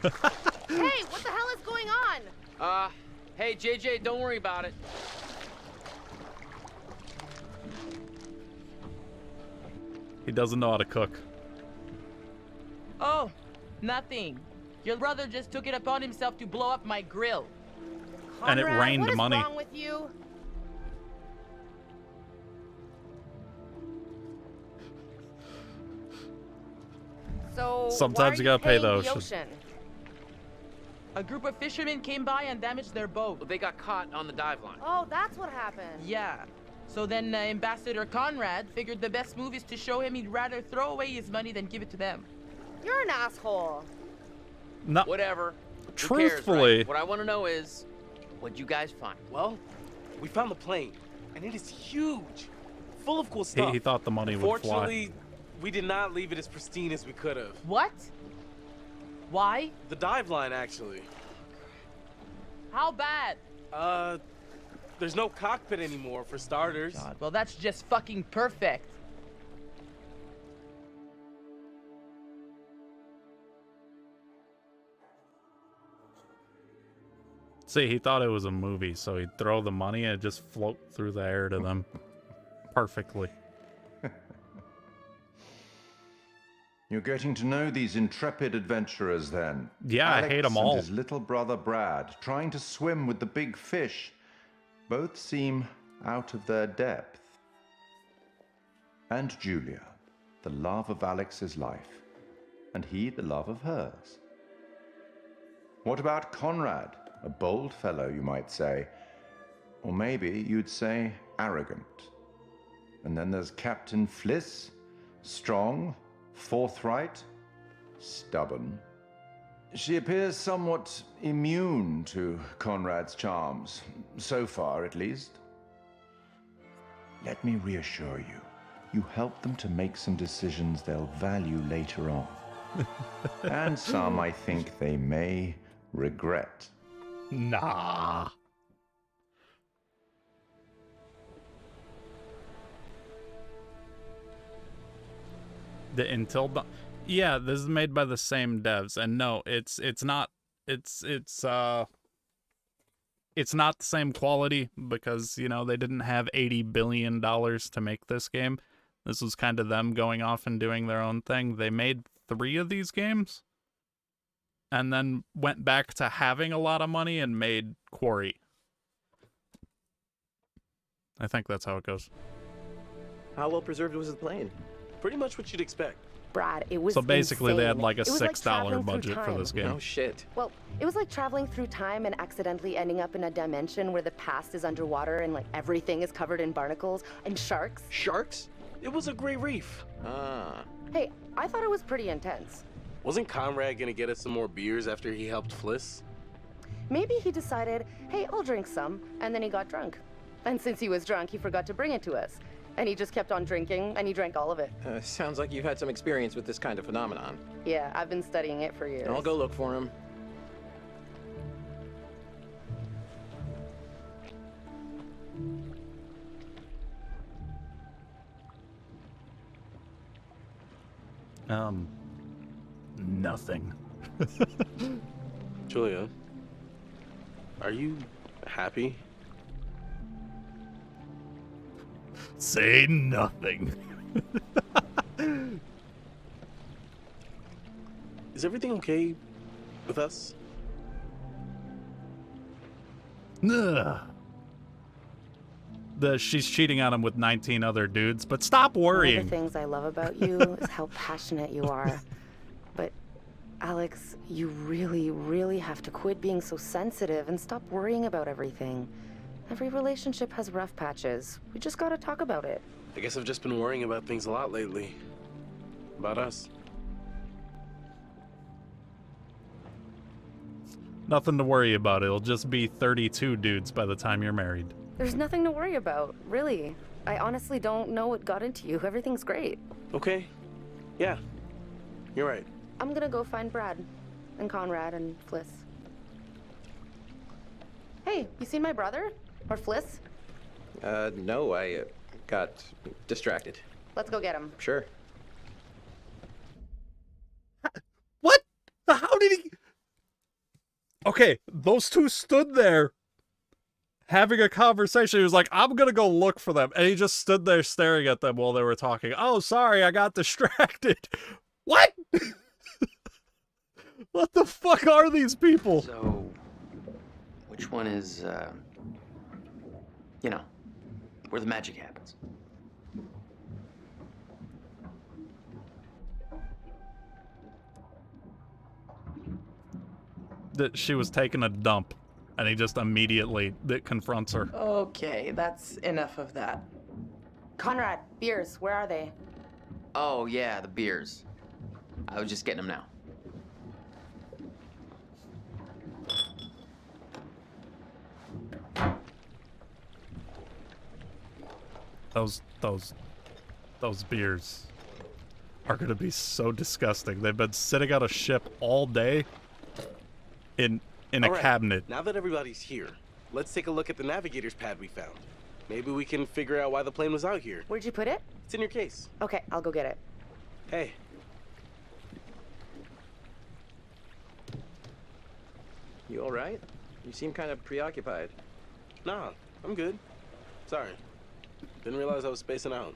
Hey, what the hell is going on? Hey, JJ, don't worry about it. He doesn't know how to cook. Oh, nothing. Your brother just took it upon himself to blow up my grill. And it Conrad, rained what is money. wrong with you? So Sometimes you gotta pay the ocean. A group of fishermen came by and damaged their boat. Well, they got caught on the dive line. Oh, that's what happened. Yeah. So then Ambassador Conrad figured the best move is to show him he'd rather throw away his money than give it to them. You're an asshole. No, Whatever. truthfully, Who cares, right? What I want to know is, what'd you guys find? Well, we found the plane, and it is huge, full of cool stuff. he thought the money would fly. Fortunately, we did not leave it as pristine as we could have. What? Why? The dive line, actually. How bad? There's no cockpit anymore, for starters. God, well, that's just fucking perfect. See, he thought it was a movie, so he'd throw the money and it'd just float through the air to them perfectly. You're getting to know these intrepid adventurers then. Yeah, I hate 'em all. And his little brother Brad, trying to swim with the big fish. Both seem out of their depth. And Julia, the love of Alex's life, and he the love of hers. What about Conrad? A bold fellow, you might say. Or maybe you'd say arrogant. And then there's Captain Fliss, strong, forthright, stubborn. She appears somewhat immune to Conrad's charms, so far at least. Let me reassure you, you help them to make some decisions they'll value later on. And some I think they may regret. Nah. The Intel Dawn. Yeah, this is made by the same devs, and no, it's not the same quality because, you know, they didn't have $80 billion to make this game. This was kind of them going off and doing their own thing. They made 3 of these games and then went back to having a lot of money and made Quarry. I think that's how it goes. How well preserved was the plane? Pretty much what you'd expect. Brad, it was So basically they had insane. like a It was like $6 traveling through budget for time. this game. No shit. Well, it was like traveling through time and accidentally ending up in a dimension where the past is underwater and like everything is covered in barnacles and sharks. Sharks? It was a great reef. Ah. Hey, I thought it was pretty intense. Wasn't Conrad gonna get us some more beers after he helped Fliss? Maybe he decided, hey, I'll drink some, and then he got drunk. And since he was drunk, he forgot to bring it to us. And he just kept on drinking, and he drank all of it. Sounds like you've had some experience with this kind of phenomenon. Yeah, I've been studying it for years. I'll go look for him. Nothing. Julia, are you happy? Say nothing. Is everything okay with us? Ugh. She's cheating on him with 19 other dudes, but stop One of worrying. the things I love about you is how passionate you are. But, Alex, you really, really have to quit being so sensitive and stop worrying about everything. Every relationship has rough patches. We just gotta talk about it. I guess I've just been worrying about things a lot lately. About us. Nothing to worry about. It'll just be 32 dudes by the time you're married. There's nothing to worry about, really. I honestly don't know what got into you. Everything's great. Okay. Yeah. You're right. I'm gonna go find Brad and Conrad and Fliss. Hey, you seen my brother? Or Fliss? No, I got distracted. Let's go get him. Sure. What? How did he... Okay, those two stood there having a conversation. He was like, I'm gonna go look for them. And he just stood there staring at them while they were talking. Oh, sorry, I got distracted. What? What the fuck are these people? So, which one is, you know, where the magic happens? That she was taking a dump, and he just immediately confronts her. Okay, that's enough of that. Conrad, beers, where are they? Oh, yeah, the beers. I was just getting them now. Those beers are gonna be so disgusting. They've been sitting on a ship all day in a cabinet. Now that everybody's here, let's take a look at the navigator's pad we found. Maybe we can figure out why the plane was out here. Where'd you put it? It's in your case. Okay, I'll go get it. Hey. You all right? You seem kind of preoccupied. Nah, I'm good. Sorry. Didn't realize I was spacing out.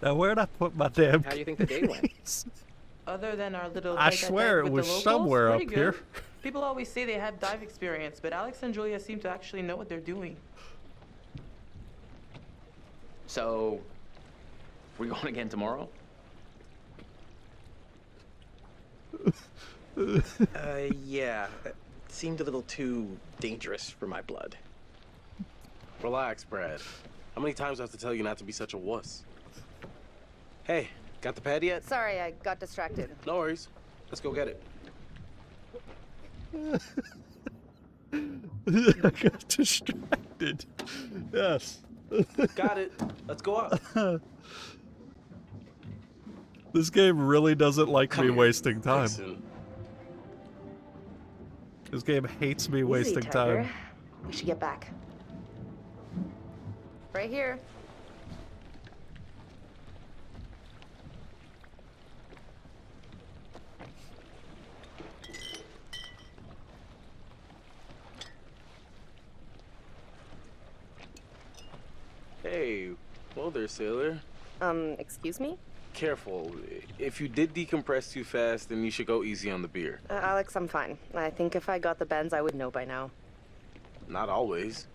Now where'd I put my damn How do you think the day went? keys? Other than our little I tete-a-tete swear it with the was locals, somewhere pretty up good. here. People always say they have dive experience, but Alex and Julia seem to actually know what they're doing. So, we going again tomorrow? Yeah. It seemed a little too dangerous for my blood. Relax, Brad. How many times do I have to tell you not to be such a wuss? Hey, got the pad yet? Sorry, I got distracted. No worries. Let's go get it. I got distracted. Yes. Got it. Let's go up. This game really doesn't like Come me here. wasting time. Listen. This game hates me wasting Easy, Tiger. time. We should get back. Right here. Hey, whoa there, sailor. Excuse me? Careful. If you did decompress too fast, then you should go easy on the beer. Alex, I'm fine. I think if I got the bends, I would know by now. Not always.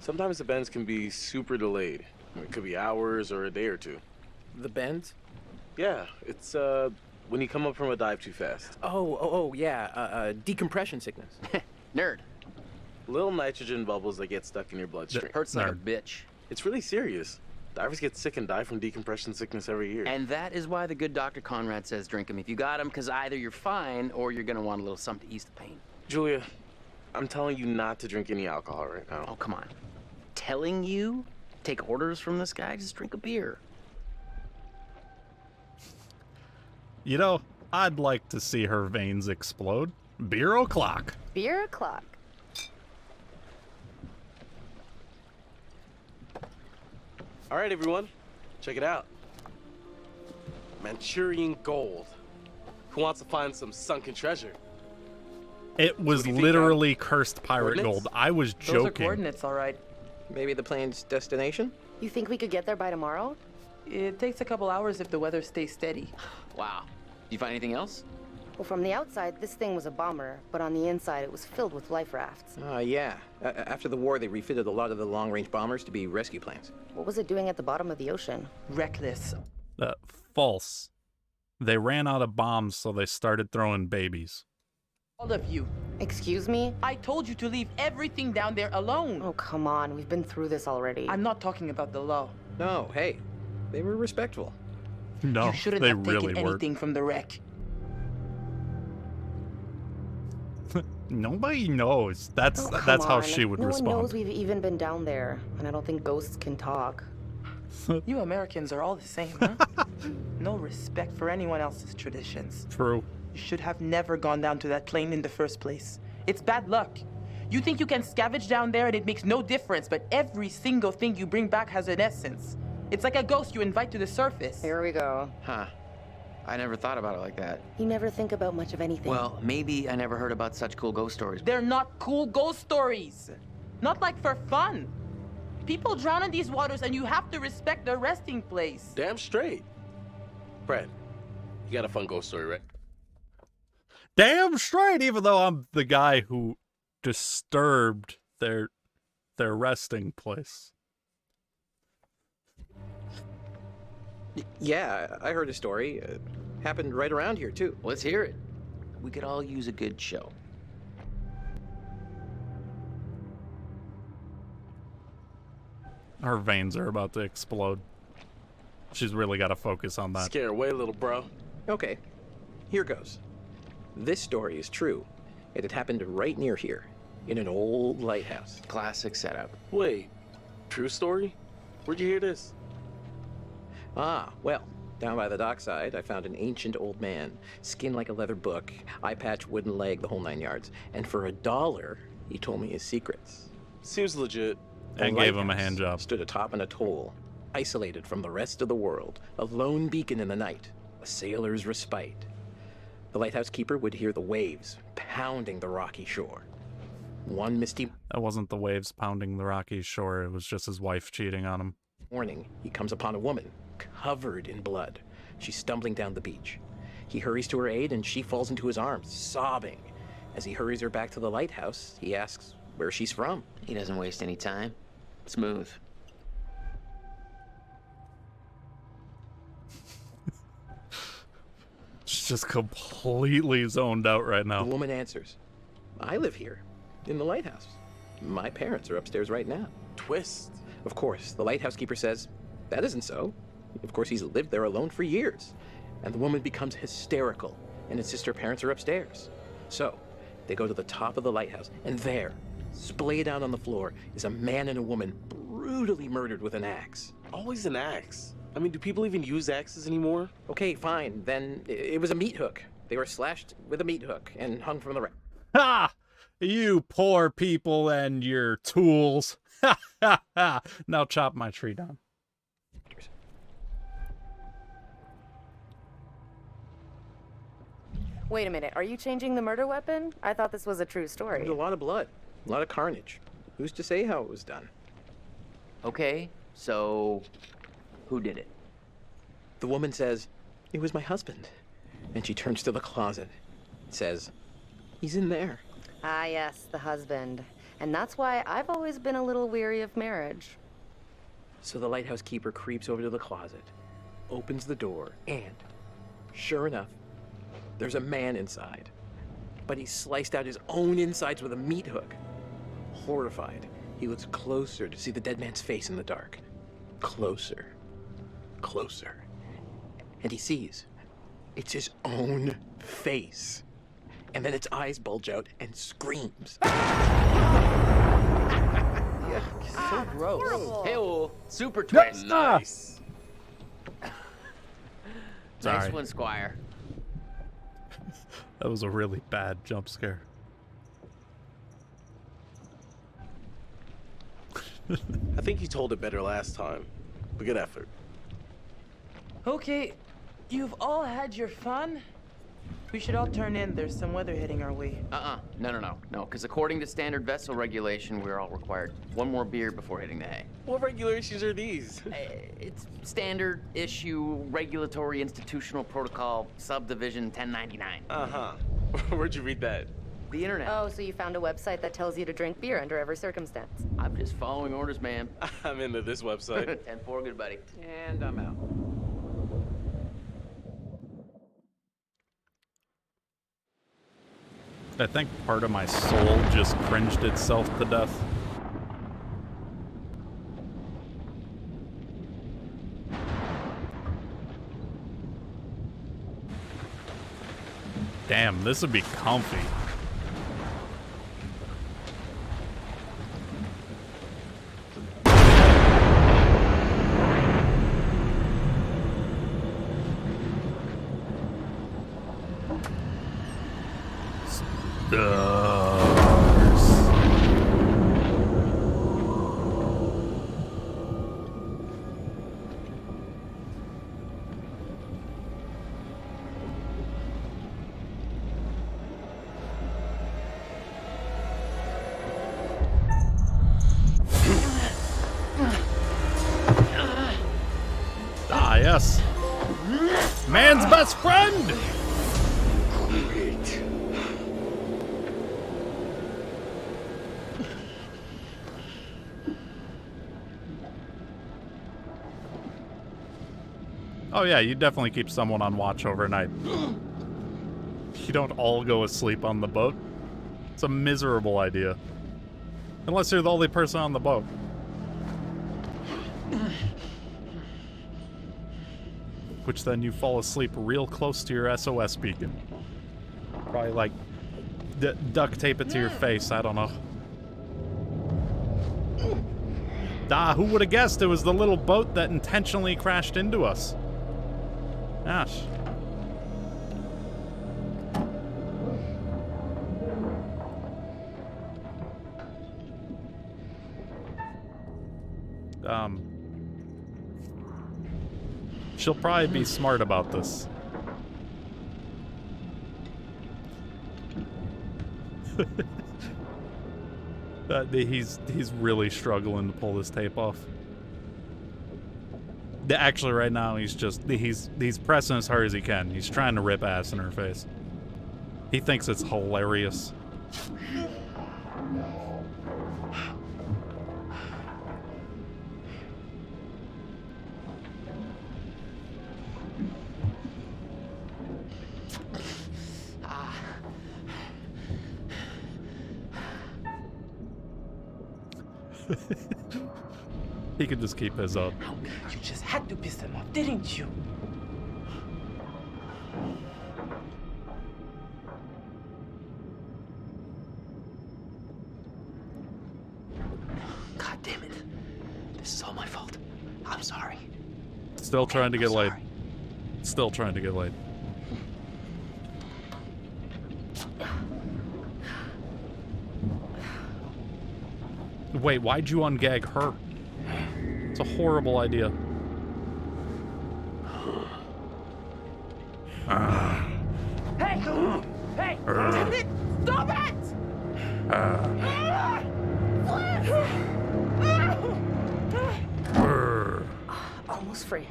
Sometimes the bends can be super delayed. It could be hours or a day or two. The bends? Yeah, it's when you come up from a dive too fast. Oh, yeah. Decompression sickness. Nerd. Little nitrogen bubbles that get stuck in your bloodstream. Hurts like a Nerd. bitch. It's really serious. Divers get sick and die from decompression sickness every year. And that is why the good Dr. Conrad says drink them if you got them, because either you're fine or you're gonna want a little something to ease the pain. Julia, I'm telling you not to drink any alcohol right now. Oh, come on. Telling you? Take orders from this guy? Just drink a beer. You know, I'd like to see her veins explode. Beer o'clock. Beer o'clock. All right, everyone, check it out. Manchurian gold. Who wants to find some sunken treasure? It was what do you think, literally cursed pirate coordinates? gold. I was Those are joking. coordinates, all right. Maybe the plane's destination? You think we could get there by tomorrow? It takes a couple hours if the weather stays steady. Wow. You find anything else? Well, from the outside, this thing was a bomber, but on the inside, it was filled with life rafts. Yeah. After the war, they refitted a lot of the long-range bombers to be rescue planes. What was it doing at the bottom of the ocean? Reckless. False. They ran out of bombs, so they started throwing babies. All of you. Excuse me? I told you to leave everything down there alone. Oh, come on. We've been through this already. I'm not talking about the law. No, hey. They were respectful. No, You shouldn't they have taken really weren't. anything from the wreck. Nobody knows. That's Oh, come that's how on. she would no respond. one knows we've even been down there, and I don't think ghosts can talk. You Americans are all the same, huh? No respect for anyone else's traditions. True. You should have never gone down to that plane in the first place. It's bad luck. You think you can scavenge down there and it makes no difference, but every single thing you bring back has an essence. It's like a ghost you invite to the surface. Here we go. Huh. I never thought about it like that. You never think about much of anything. Well, maybe I never heard about such cool ghost stories. They're not cool ghost stories. Not like for fun. People drown in these waters and you have to respect their resting place. Damn straight. Brad, you got a fun ghost story, right? Damn straight, even though I'm the guy who disturbed their resting place. Yeah, I heard a story. Happened right around here, too. Let's hear it. We could all use a good show. Her veins are about to explode. She's really got to focus on that. Scare away, little bro. Okay, here goes. This story is true. It had happened right near here, in an old lighthouse. Classic setup. Wait, true story? Where'd you hear this? Ah, well, down by the dockside, I found an ancient old man, skin like a leather book, eye patch, wooden leg, the whole 9 yards. And for $1, he told me his secrets. Seems legit. And The gave him a lighthouse hand job. Stood atop an atoll, isolated from the rest of the world, a lone beacon in the night, a sailor's respite. The lighthouse keeper would hear the waves pounding the rocky shore. One misty That wasn't the waves pounding the rocky shore. It was just his wife cheating on him. morning, he comes upon a woman covered in blood. She's stumbling down the beach. He hurries to her aid and she falls into his arms, sobbing. As he hurries her back to the lighthouse, he asks where she's from. He doesn't waste any time. Smooth. She's just completely zoned out right The now. woman answers, I live here, in the lighthouse. My parents are upstairs right now. Twist. Of course, the lighthouse keeper says, that isn't so. Of course, he's lived there alone for years. And the woman becomes hysterical and insists her parents are upstairs. So, they go to the top of the lighthouse, and there, splayed out on the floor, is a man and a woman brutally murdered with an axe. Always an axe. I mean, do people even use axes anymore? Okay, fine, then it was a meat hook. They were slashed with a meat hook and hung from the rack. Ha! You poor people and your tools. Ha ha ha! Now chop my tree down. Wait a minute, are you changing the murder weapon? I thought this was a true story. There's a lot of blood, a lot of carnage. Who's to say how it was done? Okay, so who did it? The woman says, it was my husband. And she turns to the closet, says, he's in there. Ah, yes, the husband. And that's why I've always been a little weary of marriage. So the lighthouse keeper creeps over to the closet, opens the door, and sure enough, there's a man inside. But he sliced out his own insides with a meat hook. Horrified, he looks closer to see the dead man's face in the dark. Closer. Closer. And he sees it's his own face. And then its eyes bulge out and screams. So gross. Hey, super twist. Nice. Sorry. Nice one, Squire. That was a really bad jump scare. I think you told it better last time. But good effort. Okay, you've all had your fun. We should all turn in. There's some weather heading our way. No, because according to standard vessel regulation, we're all required one more beer before hitting the hay. What regulations are these? It's standard issue regulatory institutional protocol subdivision 1099. Uh-huh. Where'd you read that? The internet. Oh, so you found a website that tells you to drink beer under every circumstance. I'm just following orders, ma'am. I'm into this website. 10-4, good buddy. And I'm out. I think part of my soul just cringed itself to death. Damn, this would be comfy. Stars. us. Man's best friend. Oh yeah, you definitely keep someone on watch overnight. You don't all go asleep on the boat. It's a miserable idea. Unless you're the only person on the boat. Which then you fall asleep real close to your SOS beacon. Probably like duct tape it to your face, I don't know. Ah, who would have guessed it was the little boat that intentionally crashed into us? Gosh. She'll probably be smart about this. He's really struggling to pull this tape off. Actually, right now he's pressing as hard as he can. He's trying to rip ass in her face. He thinks it's hilarious. He could just keep his up. You just had to piss them off, didn't you? God damn it. This is all my fault. I'm sorry. Still trying to get laid. Sorry. Still trying to get laid. Wait, why'd you ungag her? It's a horrible idea. Hey! Hey! Damn it! Stop it! Almost free.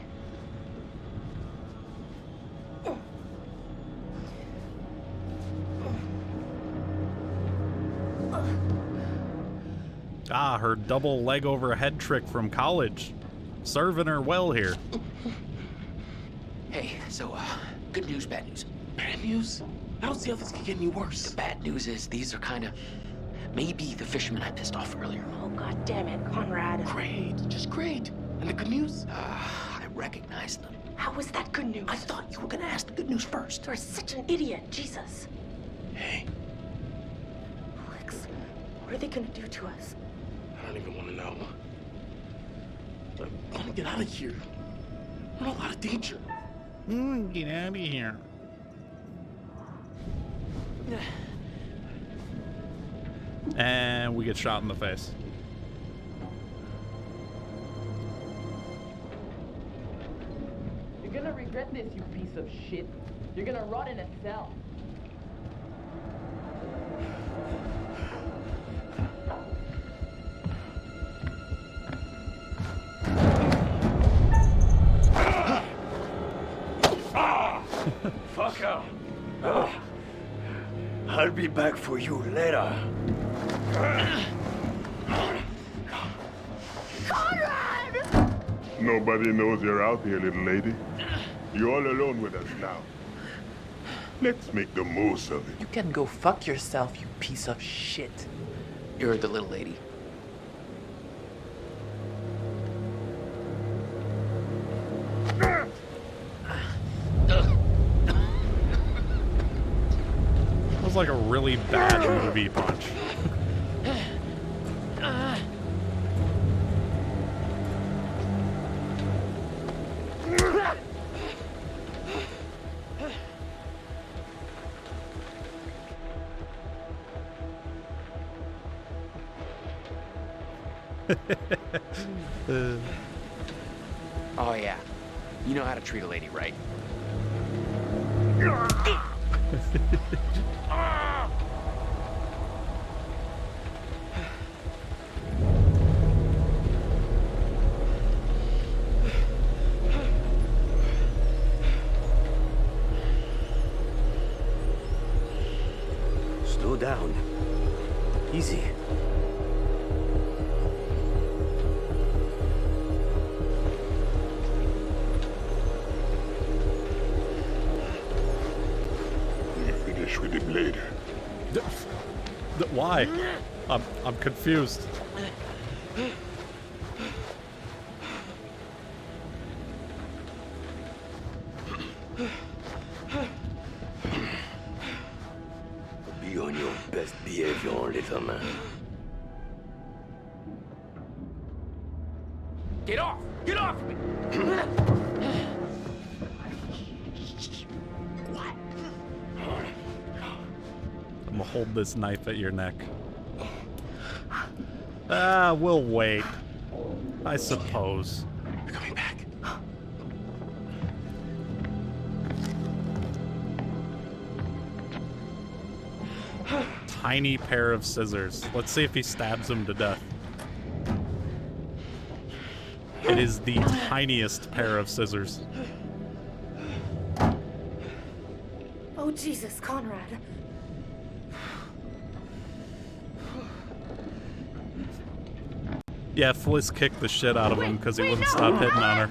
Ah, her double leg over head trick from college. Serving her well here. Hey, so, good news, bad news. Bad news? I don't see how this could get any worse. The bad news is these are kind of maybe the fishermen I pissed off earlier. Oh, God damn it, Conrad. Great, just great. And the good news? I recognize them. How was that good news? I thought you were gonna ask the good news first. You're such an idiot, Jesus. Hey, Alex, what are they gonna do to us? I don't even want to know. I want to get out of here. We're in a lot of danger. Get out of here. And we get shot in the face. You're gonna regret this, you piece of shit. You're gonna rot in a cell. Fuck out. I'll be back for you later. Nobody knows you're out here, little lady. You're all alone with us now. Let's make the most of it. You can go fuck yourself, you piece of shit. You're the little lady. That was like a really bad movie punch. Oh, yeah. You know how to treat a lady, right? Why? I'm confused. Be on your best behavior, little man. Get off! Get off me! I'm gonna hold this knife at your neck. Ah, we'll wait. I suppose. You're coming back. Tiny pair of scissors. Let's see if he stabs him to death. It is the tiniest pair of scissors. Oh, Jesus, Conrad. Yeah, Fliss kicked the shit out of him because he wouldn't stop hitting on her.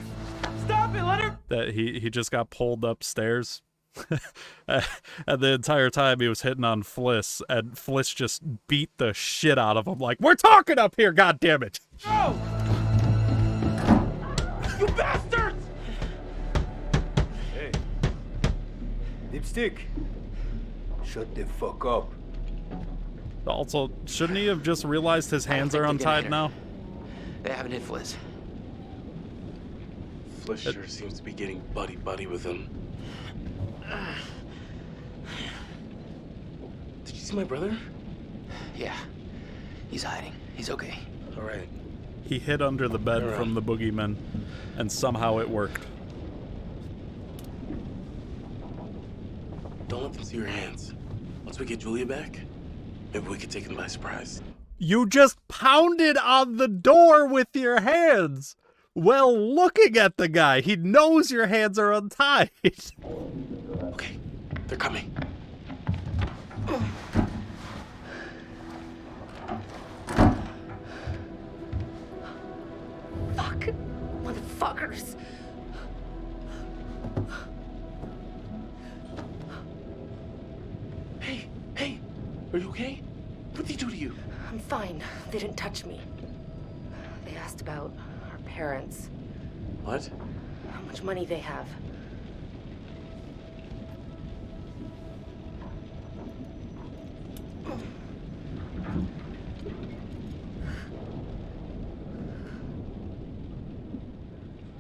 Stop it, let her. That he just got pulled upstairs. And the entire time he was hitting on Fliss, and Fliss just beat the shit out of him. Like, we're talking up here, goddammit! No! You bastards! Hey. Dipstick. Shut the fuck up. Also, shouldn't he have just realized his hands are untied now? They haven't hit Fliss. Fliss sure seems to be getting buddy-buddy with him. Did you see my brother? Yeah. He's hiding. He's okay. All right. He hid under the bed from the boogeyman, and somehow it worked. Don't let them see your hands. Once we get Julia back, maybe we could take them by surprise. You just pounded on the door with your hands while looking at the guy. He knows your hands are untied. Okay, they're coming. Fuck. Motherfuckers. Hey, are you okay? What did they do to you? I'm fine. They didn't touch me. They asked about our parents, What? how much money they have.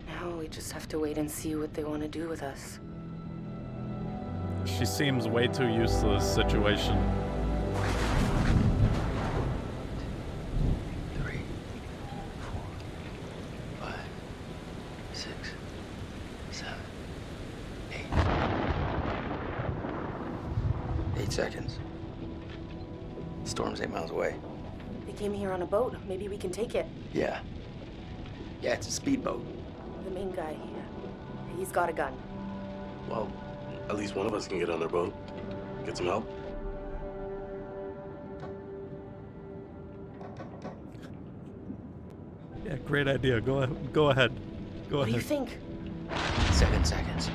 Now we just have to wait and see what they want to do with us. She seems way too used to this situation. 3, 4, 5, 6, 7, 8. 8 seconds. Storm's 8 miles away. They came here on a boat. Maybe we can take it. Yeah. Yeah, it's a speedboat. The main guy, he's got a gun. Well, at least one of us can get on their boat. Get some help. Yeah, great idea. Go ahead. Go ahead. What do you think? 7 seconds.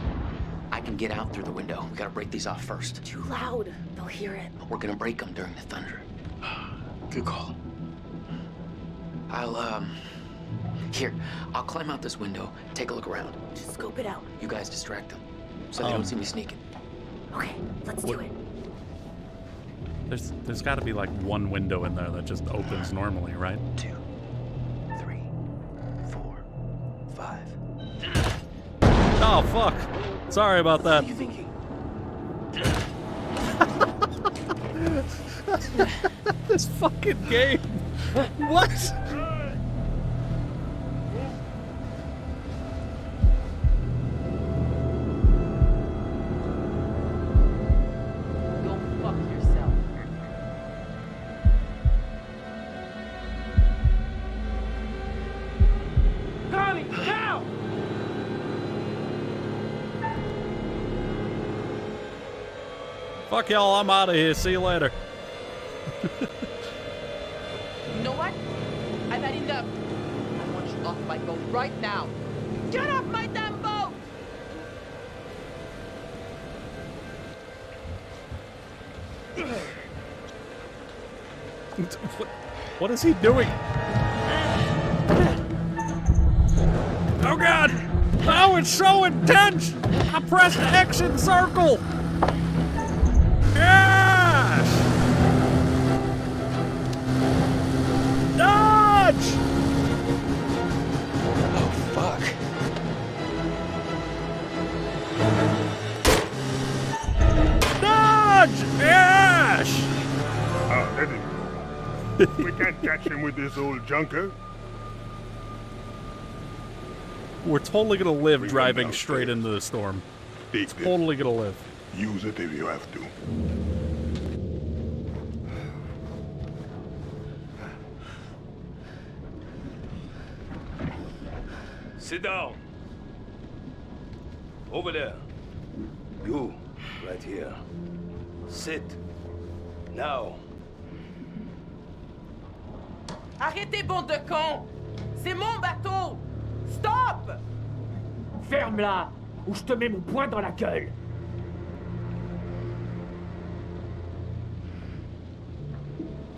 I can get out through the window. We gotta break these off first. Too loud. They'll hear it. We're gonna break them during the thunder. Good call. I'll climb out this window, take a look around. Just scope it out. You guys distract them, so they don't see me sneaking. Okay, let's do it. There's got to be like one window in there that just opens normally, right? 2, 3, 4, 5. Oh fuck! Sorry about that. What are you thinking? This fucking game. What? Go fuck yourself. Connie, now! Fuck y'all, I'm out of here. See you later. You know what? I've had enough. I want you off my boat right now. Get off my damn boat! What is he doing? Oh god! Oh, it's so intense! I pressed X and circle! Yes! Dodge! Oh, fuck. Dodge! Yes! Let him go. We can't catch him with this old junker. We're totally gonna live We driving went straight downstairs. into the storm. Take this. Totally gonna live. Use it if you have to. Sit down. Over there. You, right here. Sit. Now. Arrêtez, bande de cons! C'est mon bateau! Stop! Ferme-la, ou je te mets mon poing dans la gueule.